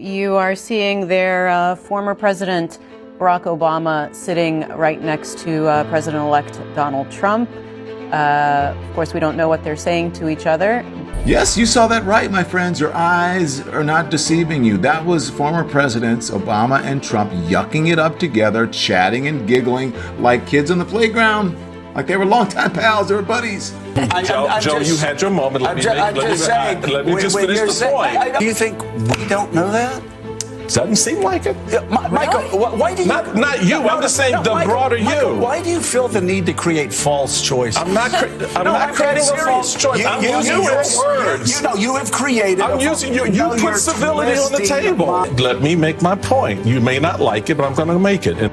You are seeing their former president, Barack Obama, sitting right next to President-elect Donald Trump. Of course, we don't know what they're saying to each other. Yes, you saw that right, my friends. Your eyes are not deceiving you. That was former presidents Obama and Trump yucking it up together, chatting and giggling like kids on the playground. Like they were longtime pals, they were buddies. Joe, you had your moment. Let me just finish the point. Do you think we don't know that? Doesn't seem like it. Michael, why do you... Not you, I'm just saying the broader Michael, you. why do you feel the need to create false choices? I'm not creating a false choice. I'm using your words. You have created... I'm using you. You put civility on the table. Let me make my point. You may not like it, but I'm going to make it.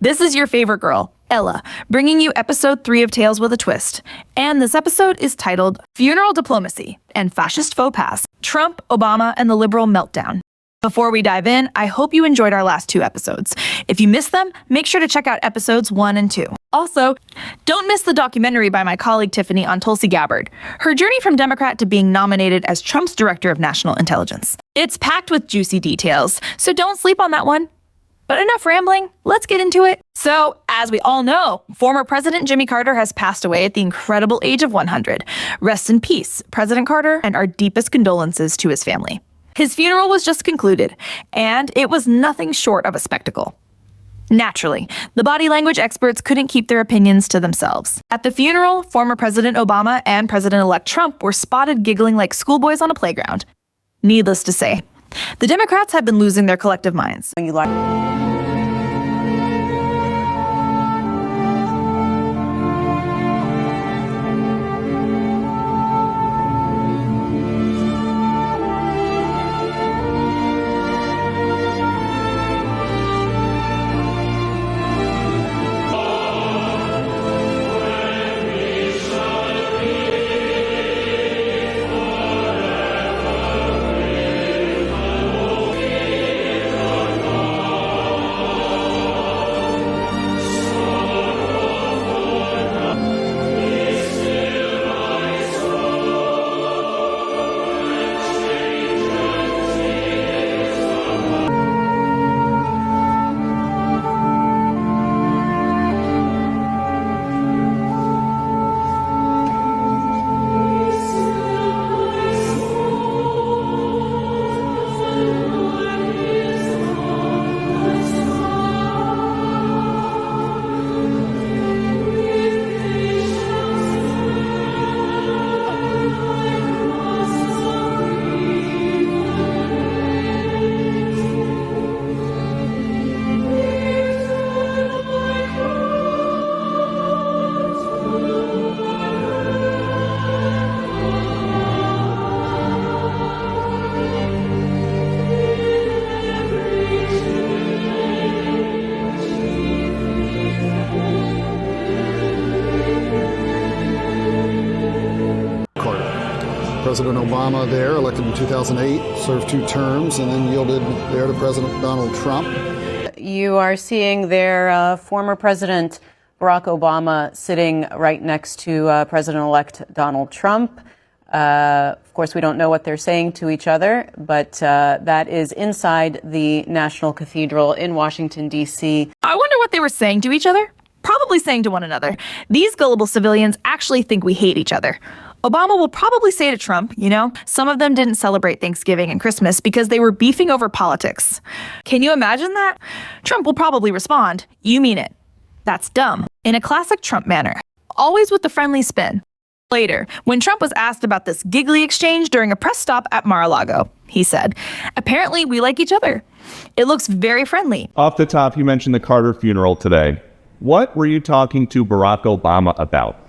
This is your favorite girl, Ella, bringing you episode 3 of Tales with a Twist. And this episode is titled Funeral Diplomacy and Fascist Faux Pas, Trump, Obama, and the Liberal Meltdown. Before we dive in, I hope you enjoyed our last 2 episodes. If you missed them, make sure to check out episodes 1 and 2. Also, don't miss the documentary by my colleague Tiffany on Tulsi Gabbard, her journey from Democrat to being nominated as Trump's Director of National Intelligence. It's packed with juicy details, so don't sleep on that one. But enough rambling, let's get into it. So, as we all know, former President Jimmy Carter has passed away at the incredible age of 100. Rest in peace, President Carter, and our deepest condolences to his family. His funeral was just concluded, and it was nothing short of a spectacle. Naturally, the body language experts couldn't keep their opinions to themselves. At the funeral, former President Obama and President-elect Trump were spotted giggling like schoolboys on a playground. Needless to say, the Democrats have been losing their collective minds. President Obama there, elected in 2008, served 2 terms, and then yielded there to President Donald Trump. You are seeing their former president, Barack Obama, sitting right next to President-elect Donald Trump. Of course, we don't know what they're saying to each other, but that is inside the National Cathedral in Washington, D.C. I wonder what they were saying to each other? Probably saying to one another. These gullible civilians actually think we hate each other. Obama will probably say to Trump, some of them didn't celebrate Thanksgiving and Christmas because they were beefing over politics. Can you imagine that? Trump will probably respond, "You mean it. That's dumb," in a classic Trump manner, always with the friendly spin. Later, when Trump was asked about this giggly exchange during a press stop at Mar-a-Lago, he said, "Apparently we like each other. It looks very friendly." Off the top, you mentioned the Carter funeral today. What were you talking to Barack Obama about?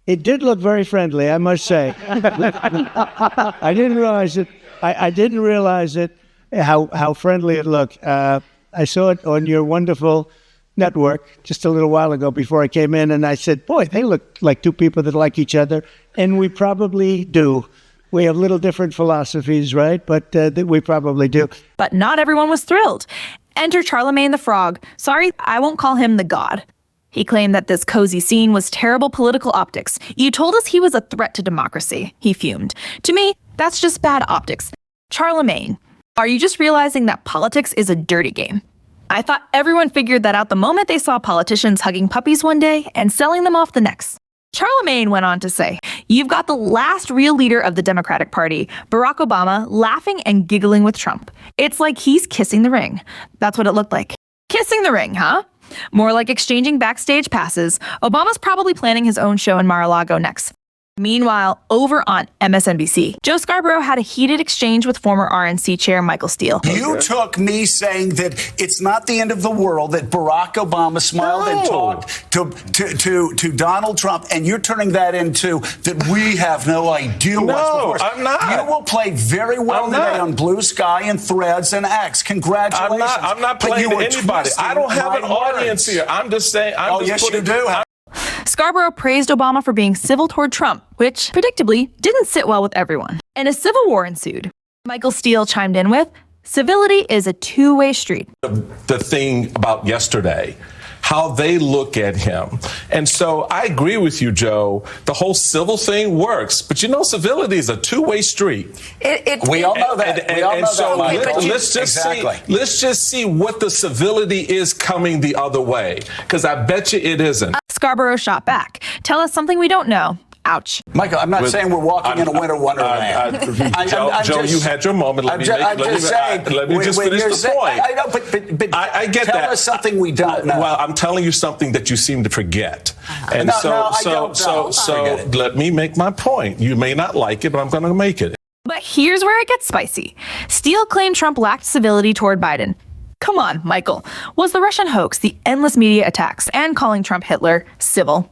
It did look very friendly, I must say. I didn't realize it. I didn't realize it how friendly it looked. I saw it on your wonderful network just a little while ago before I came in, and I said, boy, they look like two people that like each other, and we probably do. We have little different philosophies, right? But we probably do. But not everyone was thrilled. Enter Charlemagne the Frog. Sorry, I won't call him the god. He claimed that this cozy scene was terrible political optics. You told us he was a threat to democracy, he fumed. To me, that's just bad optics. Charlemagne, are you just realizing that politics is a dirty game? I thought everyone figured that out the moment they saw politicians hugging puppies one day and selling them off the next. Charlemagne went on to say, you've got the last real leader of the Democratic Party, Barack Obama, laughing and giggling with Trump. It's like he's kissing the ring. That's what it looked like. Kissing the ring, huh? More like exchanging backstage passes. Obama's probably planning his own show in Mar-a-Lago next. Meanwhile, over on MSNBC, Joe Scarborough had a heated exchange with former RNC chair Michael Steele. You took me saying that it's not the end of the world, that Barack Obama smiled and talked to Donald Trump, and you're turning that into that we have no idea what's before us. I'm not. You will play very well today on Blue Sky and Threads and X. Congratulations. I'm not playing to anybody. I don't have an audience here. I'm just saying. Yes, you do. Scarborough praised Obama for being civil toward Trump, which, predictably, didn't sit well with everyone. And a civil war ensued. Michael Steele chimed in with, civility is a two-way street. The thing about yesterday, how they look at him. And so I agree with you, Joe. The whole civil thing works. But you know, civility is a two-way street. We all know that. Let's just see what the civility is coming the other way. Because I bet you it isn't. Scarborough shot back. Tell us something we don't know. Ouch. Michael, I'm not saying we're walking in a winter wonderland. Joe, you had your moment. Let me just finish the point. I know, but I get tell that. us something we don't know. Well, I'm telling you something that you seem to forget. And so let me make my point. You may not like it, but I'm going to make it. But here's where it gets spicy. Steele claimed Trump lacked civility toward Biden. Come on, Michael. Was the Russian hoax, the endless media attacks, and calling Trump Hitler civil?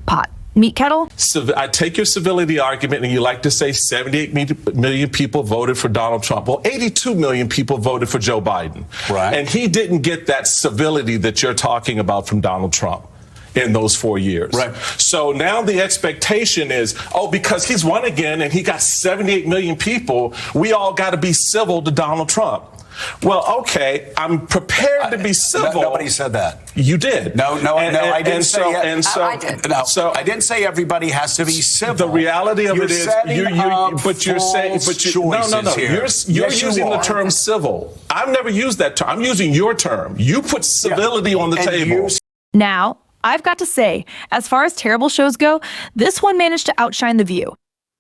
Pot. Meat kettle? I take your civility argument, and you like to say 78 million people voted for Donald Trump. Well, 82 million people voted for Joe Biden. Right. And he didn't get that civility that you're talking about from Donald Trump in those 4 years. Right. So now the expectation is, because he's won again and he got 78 million people, we all got to be civil to Donald Trump. Well, okay, I'm prepared to be civil. Nobody said that. You did. No, I didn't say I didn't say everybody has to be civil. The reality of it is, you're using the term civil. I've never used that term. I'm using your term. You put civility on the table. Now, I've got to say, as far as terrible shows go, this one managed to outshine The View.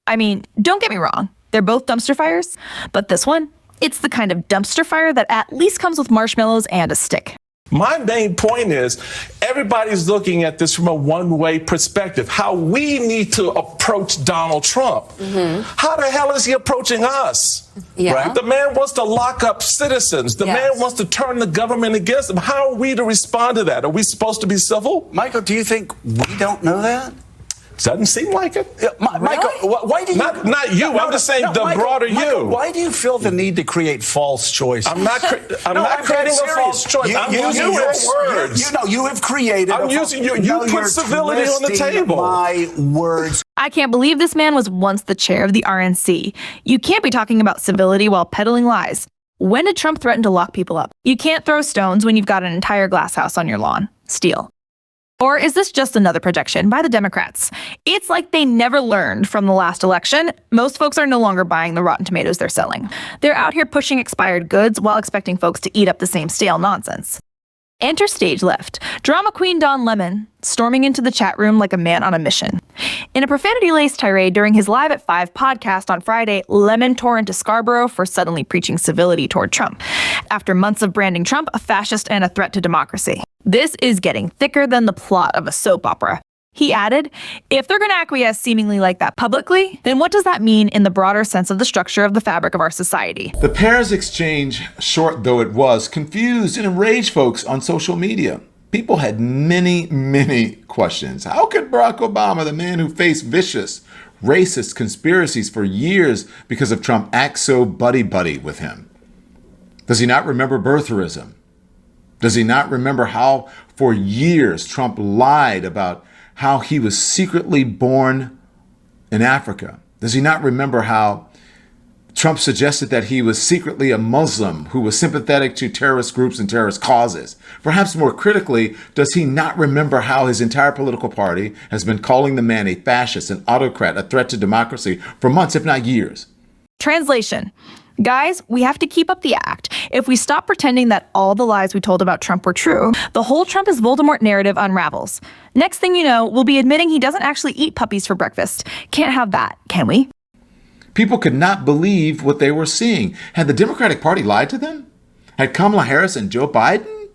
I mean, don't get me wrong, they're both dumpster fires, but this one, it's the kind of dumpster fire that at least comes with marshmallows and a stick. My main point is everybody's looking at this from a one-way perspective, how we need to approach Donald Trump. Mm-hmm. How the hell is he approaching us? Yeah. Right? The man wants to lock up citizens. The man wants to turn the government against him. How are we to respond to that? Are we supposed to be civil? Michael, do you think we don't know that? Doesn't seem like it. Michael, why do you... Not you. I'm just saying broader Michael, you. Why do you feel the need to create false choices? I'm not creating a false choice. I'm using your words. You have created... I'm using you. You put civility on the table. My words. I can't believe this man was once the chair of the RNC. You can't be talking about civility while peddling lies. When did Trump threaten to lock people up? You can't throw stones when you've got an entire glass house on your lawn. Steele. Or is this just another projection by the Democrats? It's like they never learned from the last election. Most folks are no longer buying the Rotten Tomatoes they're selling. They're out here pushing expired goods while expecting folks to eat up the same stale nonsense. Enter stage left, drama queen Don Lemon, storming into the chat room like a man on a mission. In a profanity-laced tirade during his Live at 5 podcast on Friday, Lemon tore into Scarborough for suddenly preaching civility toward Trump, after months of branding Trump a fascist and a threat to democracy. This is getting thicker than the plot of a soap opera. He added, if they're going to acquiesce seemingly like that publicly, then what does that mean in the broader sense of the structure of the fabric of our society? The pair's exchange, short though it was, confused and enraged folks on social media. People had many questions. How could Barack Obama, the man who faced vicious, racist conspiracies for years because of Trump, act so buddy-buddy with him? Does he not remember birtherism? Does he not remember how for years Trump lied about how he was secretly born in Africa? Does he not remember how Trump suggested that he was secretly a Muslim who was sympathetic to terrorist groups and terrorist causes? Perhaps more critically, does he not remember how his entire political party has been calling the man a fascist, an autocrat, a threat to democracy for months, if not years? Translation. Guys, we have to keep up the act. If we stop pretending that all the lies we told about Trump were true, the whole Trump is Voldemort narrative unravels. Next thing you know, we'll be admitting he doesn't actually eat puppies for breakfast. Can't have that, can we? People could not believe what they were seeing. Had the Democratic Party lied to them? Had Kamala Harris and Joe Biden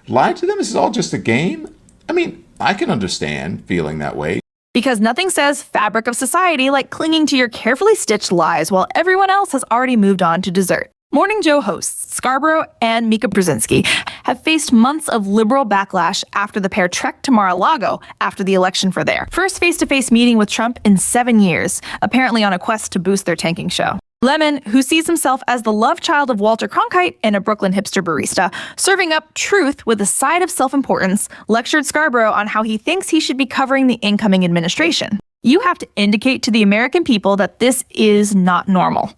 lied to them? This is all just a game? I mean, I can understand feeling that way. Because nothing says fabric of society like clinging to your carefully stitched lies while everyone else has already moved on to dessert. Morning Joe hosts Scarborough and Mika Brzezinski have faced months of liberal backlash after the pair trekked to Mar-a-Lago after the election for their first face-to-face meeting with Trump in 7 years, apparently on a quest to boost their tanking show. Lemon, who sees himself as the love child of Walter Cronkite and a Brooklyn hipster barista, serving up truth with a side of self-importance, lectured Scarborough on how he thinks he should be covering the incoming administration. You have to indicate to the American people that this is not normal.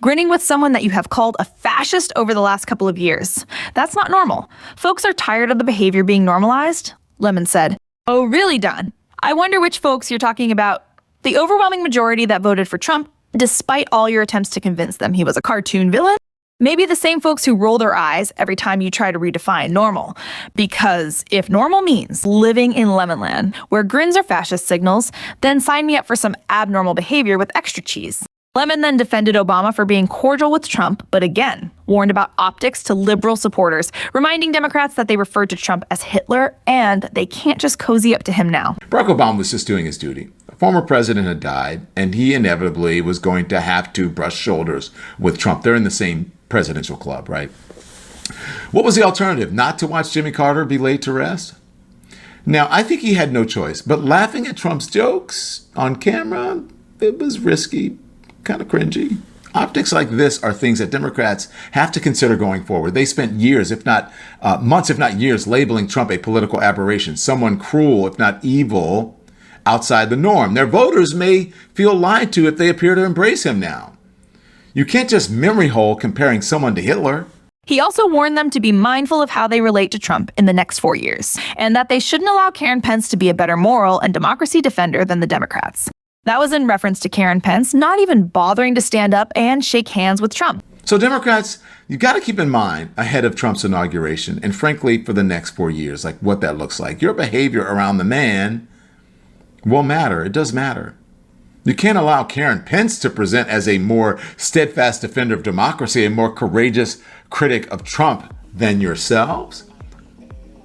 Grinning with someone that you have called a fascist over the last couple of years. That's not normal. Folks are tired of the behavior being normalized, Lemon said. Oh, really, Don? I wonder which folks you're talking about. The overwhelming majority that voted for Trump, despite all your attempts to convince them he was a cartoon villain? Maybe the same folks who roll their eyes every time you try to redefine normal. Because if normal means living in Lemonland, where grins are fascist signals, then sign me up for some abnormal behavior with extra cheese. Lemon then defended Obama for being cordial with Trump, but again, warned about optics to liberal supporters, reminding Democrats that they referred to Trump as Hitler and they can't just cozy up to him now. Barack Obama was just doing his duty. The former president had died, and he inevitably was going to have to brush shoulders with Trump. They're in the same presidential club, right? What was the alternative? Not to watch Jimmy Carter be laid to rest? Now, I think he had no choice, but laughing at Trump's jokes on camera, it was risky. Kind of cringy. Optics like this are things that Democrats have to consider going forward. They spent years, if not months, if not years, labeling Trump a political aberration, someone cruel, if not evil, outside the norm. Their voters may feel lied to if they appear to embrace him now. You can't just memory hole comparing someone to Hitler. He also warned them to be mindful of how they relate to Trump in the next 4 years, and that they shouldn't allow Karen Pence to be a better moral and democracy defender than the Democrats. That was in reference to Karen Pence not even bothering to stand up and shake hands with Trump. So Democrats, you've got to keep in mind ahead of Trump's inauguration, and frankly, for the next 4 years, like what that looks like. Your behavior around the man will matter. It does matter. You can't allow Karen Pence to present as a more steadfast defender of democracy, a more courageous critic of Trump than yourselves.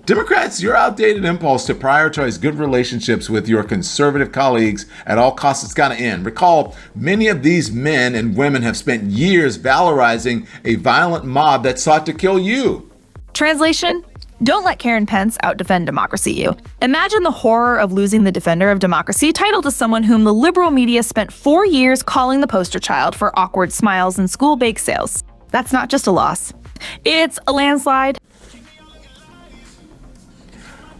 Democrats, your outdated impulse to prioritize good relationships with your conservative colleagues at all costs has got to end. Recall, many of these men and women have spent years valorizing a violent mob that sought to kill you. Translation: don't let Karen Pence out-defend democracy you. Imagine the horror of losing the defender of democracy title to someone whom the liberal media spent 4 years calling the poster child for awkward smiles and school bake sales. That's not just a loss. It's a landslide.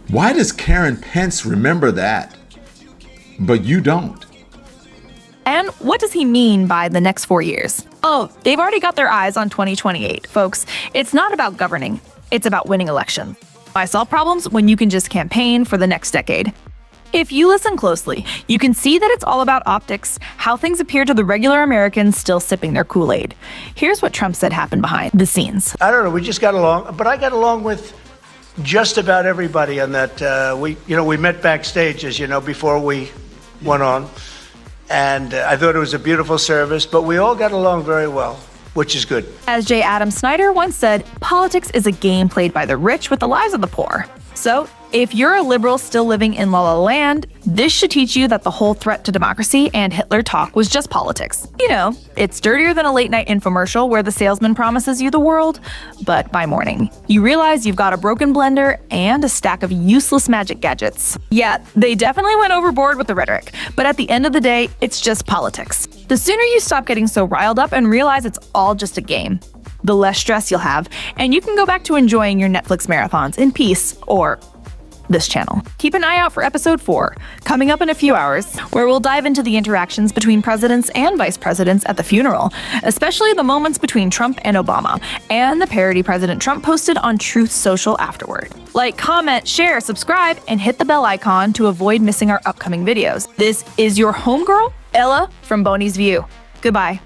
Why does Karen Pence remember that, but you don't? And what does he mean by the next 4 years? Oh, they've already got their eyes on 2028, folks. It's not about governing. It's about winning elections. Why solve problems when you can just campaign for the next decade? If you listen closely, you can see that it's all about optics, how things appear to the regular Americans still sipping their Kool-Aid. Here's what Trump said happened behind the scenes. I don't know, we just got along, but I got along with just about everybody on that. We met backstage, as you know, before we went on. And I thought it was a beautiful service, but we all got along very well, which is good. As J. Adam Snyder once said, politics is a game played by the rich with the lives of the poor. So, if you're a liberal still living in La La Land, this should teach you that the whole threat to democracy and Hitler talk was just politics. You know, it's dirtier than a late-night infomercial where the salesman promises you the world, but by morning, you realize you've got a broken blender and a stack of useless magic gadgets. Yeah, they definitely went overboard with the rhetoric, but at the end of the day, it's just politics. The sooner you stop getting so riled up and realize it's all just a game, the less stress you'll have, and you can go back to enjoying your Netflix marathons in peace, or this channel. Keep an eye out for episode 4, coming up in a few hours, where we'll dive into the interactions between presidents and vice presidents at the funeral, especially the moments between Trump and Obama, and the parody President Trump posted on Truth Social afterward. Like, comment, share, subscribe, and hit the bell icon to avoid missing our upcoming videos. This is your homegirl, Ella from Boney's View. Goodbye.